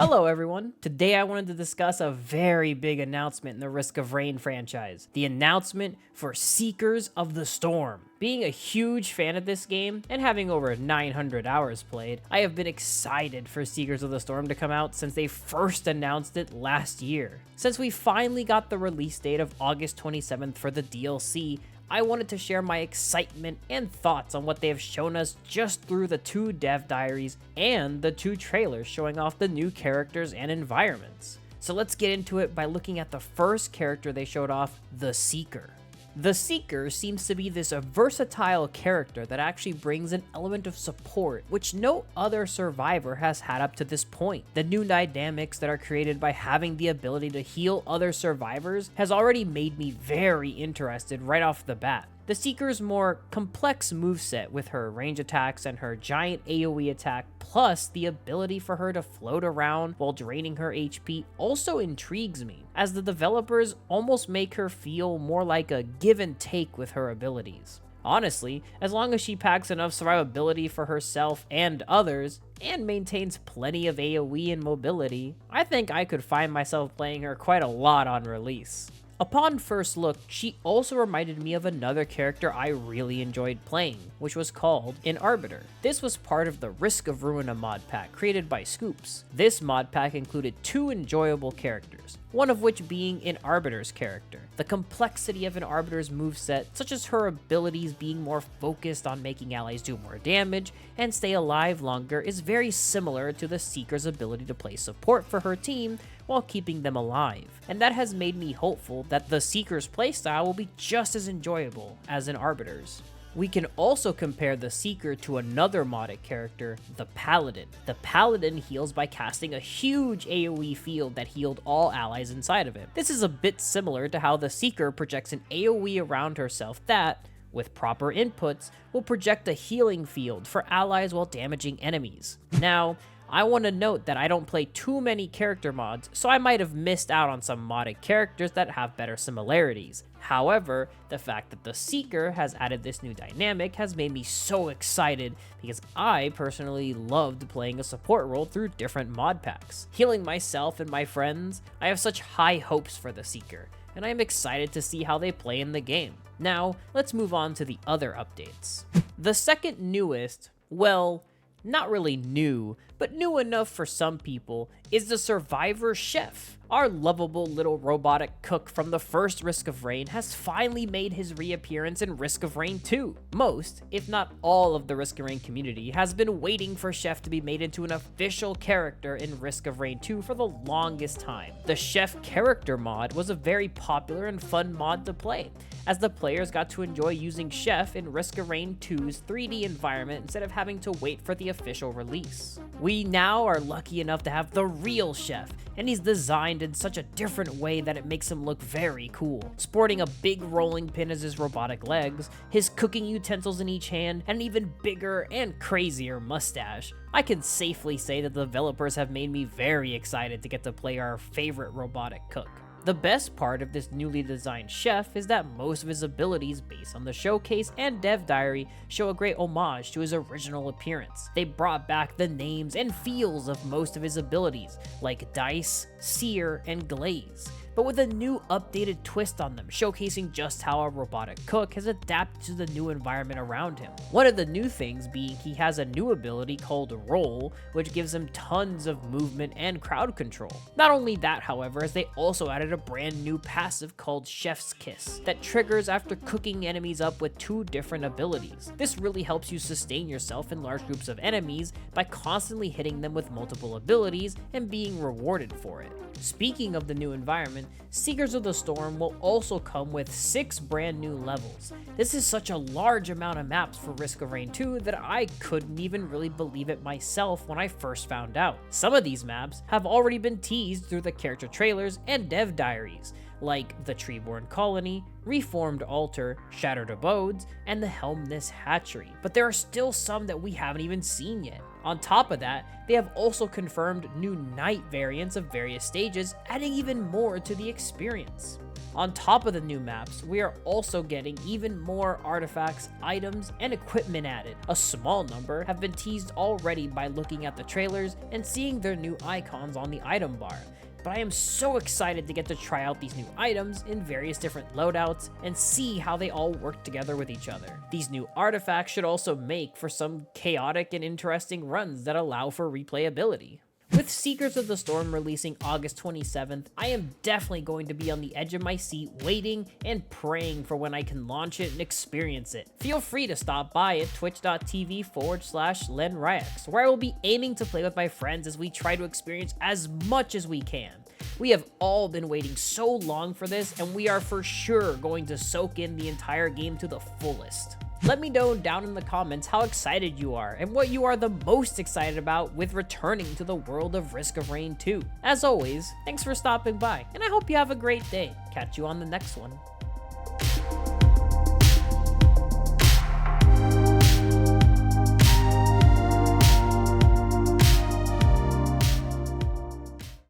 Hello everyone. Today I wanted to discuss a very big announcement in the Risk of Rain franchise. The announcement for Seekers of the Storm. Being a huge fan of this game and having over 900 hours played, I have been excited for Seekers of the Storm to come out since they first announced it last year. Since we finally got the release date of August 27th for the DLC, I wanted to share my excitement and thoughts on what they have shown us just through the 2 dev diaries and the 2 trailers showing off the new characters and environments. So let's get into it by looking at the first character they showed off, the Seeker. The Seeker seems to be this versatile character that actually brings an element of support, which no other survivor has had up to this point. The new dynamics that are created by having the ability to heal other survivors has already made me very interested right off the bat. The Seeker's more complex moveset with her range attacks and her giant AoE attack, plus the ability for her to float around while draining her HP also intrigues me, as the developers almost make her feel more like a give and take with her abilities. Honestly, as long as she packs enough survivability for herself and others, and maintains plenty of AoE and mobility, I think I could find myself playing her quite a lot on release. Upon first look, she also reminded me of another character I really enjoyed playing, which was called an Arbiter. This was part of the Risk of Ruina mod pack created by Scoops. This mod pack included 2 enjoyable characters, one of which being an Arbiter's character. The complexity of an Arbiter's moveset, such as her abilities being more focused on making allies do more damage and stay alive longer, is very similar to the Seeker's ability to play support for her team while keeping them alive, and that has made me hopeful that the Seeker's playstyle will be just as enjoyable as an Arbiter's. We can also compare the Seeker to another modded character, the Paladin. The Paladin heals by casting a huge AoE field that healed all allies inside of it. This is a bit similar to how the Seeker projects an AoE around herself that, with proper inputs, will project a healing field for allies while damaging enemies. Now, I want to note that I don't play too many character mods, so I might have missed out on some modded characters that have better similarities. However, the fact that the Seeker has added this new dynamic has made me so excited because I personally loved playing a support role through different mod packs. Healing myself and my friends, I have such high hopes for the Seeker, and I am excited to see how they play in the game. Now, let's move on to the other updates. The second newest, well, not really new, but new enough for some people, is the Survivor Chef. Our lovable little robotic cook from the first Risk of Rain has finally made his reappearance in Risk of Rain 2. Most, if not all of the Risk of Rain community has been waiting for Chef to be made into an official character in Risk of Rain 2 for the longest time. The Chef character mod was a very popular and fun mod to play, as the players got to enjoy using Chef in Risk of Rain 2's 3D environment instead of having to wait for the official release. We now are lucky enough to have the real Chef, and he's designed in such a different way that it makes him look very cool. Sporting a big rolling pin as his robotic legs, his cooking utensils in each hand, and an even bigger and crazier mustache, I can safely say that the developers have made me very excited to get to play our favorite robotic cook. The best part of this newly designed Chef is that most of his abilities based on the showcase and dev diary show a great homage to his original appearance. They brought back the names and feels of most of his abilities, like Dice, Sear, and Glaze, but with a new updated twist on them, showcasing just how a robotic cook has adapted to the new environment around him. One of the new things being he has a new ability called Roll, which gives him tons of movement and crowd control. Not only that, however, as they also added a brand new passive called Chef's Kiss that triggers after cooking enemies up with 2 different abilities. This really helps you sustain yourself in large groups of enemies by constantly hitting them with multiple abilities and being rewarded for it. Speaking of the new environment, Seekers of the Storm will also come with 6 brand new levels. This is such a large amount of maps for Risk of Rain 2 that I couldn't even really believe it myself when I first found out. Some of these maps have already been teased through the character trailers and dev diaries, like the Treeborn Colony, Reformed Altar, Shattered Abodes, and the Helmness Hatchery, but there are still some that we haven't even seen yet. On top of that, they have also confirmed new night variants of various stages, adding even more to the experience. On top of the new maps, we are also getting even more artifacts, items, and equipment added. A small number have been teased already by looking at the trailers and seeing their new icons on the item bar. But I am so excited to get to try out these new items in various different loadouts and see how they all work together with each other. These new artifacts should also make for some chaotic and interesting runs that allow for replayability. With Seekers of the Storm releasing August 27th, I am definitely going to be on the edge of my seat waiting and praying for when I can launch it and experience it. Feel free to stop by at twitch.tv/LenRyax, where I will be aiming to play with my friends as we try to experience as much as we can. We have all been waiting so long for this, and we are for sure going to soak in the entire game to the fullest. Let me know down in the comments how excited you are and what you are the most excited about with returning to the world of Risk of Rain 2. As always, thanks for stopping by, and I hope you have a great day. Catch you on the next one.